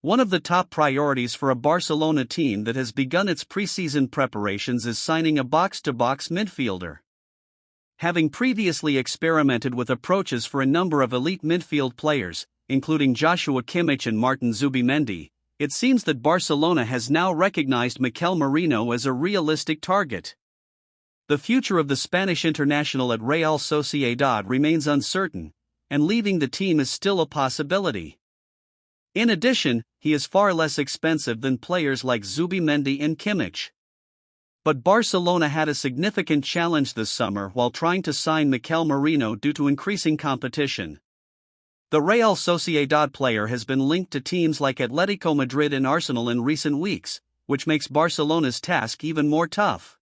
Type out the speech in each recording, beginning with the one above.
One of the top priorities for a Barcelona team that has begun its preseason preparations is signing a box-to-box midfielder. Having previously experimented with approaches for a number of elite midfield players, including Joshua Kimmich and Martin Zubimendi, it seems that Barcelona has now recognized Mikel Merino as a realistic target. The future of the Spanish international at Real Sociedad remains uncertain, and leaving the team is still a possibility. In addition, he is far less expensive than players like Zubimendi and Kimmich. But Barcelona had a significant challenge this summer while trying to sign Mikel Merino due to increasing competition. The Real Sociedad player has been linked to teams like Atletico Madrid and Arsenal in recent weeks, which makes Barcelona's task even more tough.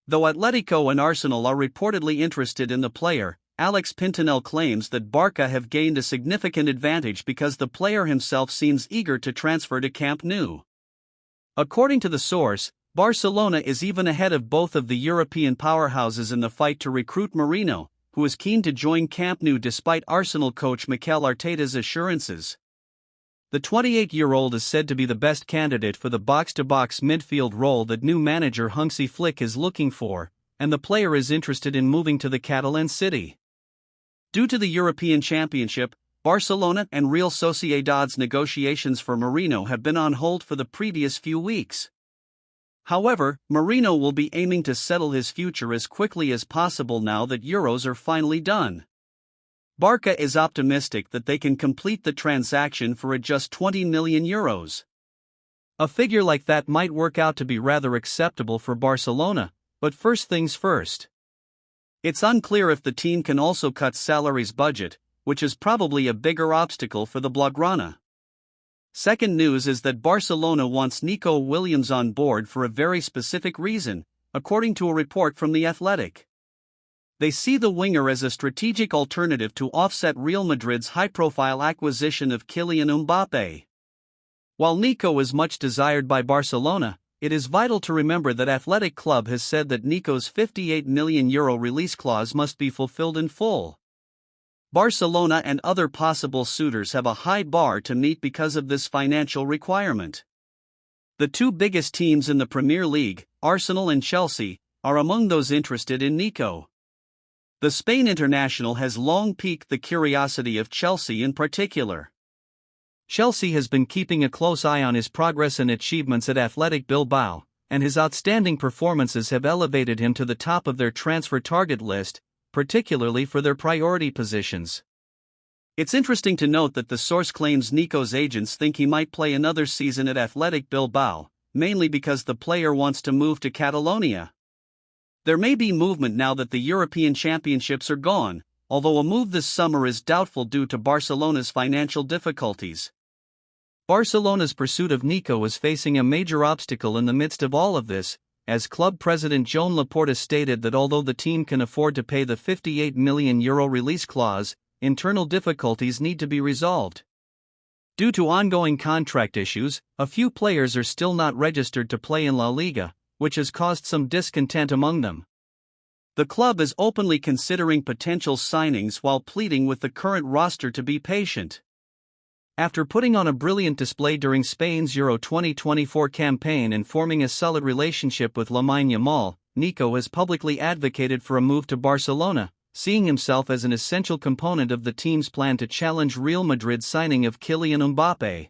Though Atletico and Arsenal are reportedly interested in the player, Alex Pintinel claims that Barca have gained a significant advantage because the player himself seems eager to transfer to Camp Nou. According to the source, Barcelona is even ahead of both of the European powerhouses in the fight to recruit Merino, who is keen to join Camp Nou despite Arsenal coach Mikel Arteta's assurances. The 28-year-old is said to be the best candidate for the box-to-box midfield role that new manager Hansi Flick is looking for, and the player is interested in moving to the Catalan city. Due to the European Championship, Barcelona and Real Sociedad's negotiations for Merino have been on hold for the previous few weeks. However, Merino will be aiming to settle his future as quickly as possible now that Euros are finally done. Barca is optimistic that they can complete the transaction for just €20 million. A figure like that might work out to be rather acceptable for Barcelona, but first things first. It's unclear if the team can also cut salaries budget, which is probably a bigger obstacle for the Blaugrana. Second news is that Barcelona wants Nico Williams on board for a very specific reason, according to a report from The Athletic. They see the winger as a strategic alternative to offset Real Madrid's high-profile acquisition of Kylian Mbappe. While Nico is much desired by Barcelona, it is vital to remember that Athletic Club has said that Nico's €58 million release clause must be fulfilled in full. Barcelona and other possible suitors have a high bar to meet because of this financial requirement. The two biggest teams in the Premier League, Arsenal and Chelsea, are among those interested in Nico. The Spain international has long piqued the curiosity of Chelsea in particular. Chelsea has been keeping a close eye on his progress and achievements at Athletic Bilbao, and his outstanding performances have elevated him to the top of their transfer target list, particularly for their priority positions. It's interesting to note that the source claims Nico's agents think he might play another season at Athletic Bilbao, mainly because the player wants to move to Catalonia. There may be movement now that the European Championships are gone, although a move this summer is doubtful due to Barcelona's financial difficulties. Barcelona's pursuit of Nico is facing a major obstacle in the midst of all of this, as club president Joan Laporta stated that although the team can afford to pay the €58 million release clause, internal difficulties need to be resolved. Due to ongoing contract issues, a few players are still not registered to play in La Liga, which has caused some discontent among them. The club is openly considering potential signings while pleading with the current roster to be patient. After putting on a brilliant display during Spain's Euro 2024 campaign and forming a solid relationship with Lamine Yamal, Nico has publicly advocated for a move to Barcelona, seeing himself as an essential component of the team's plan to challenge Real Madrid's signing of Kylian Mbappe.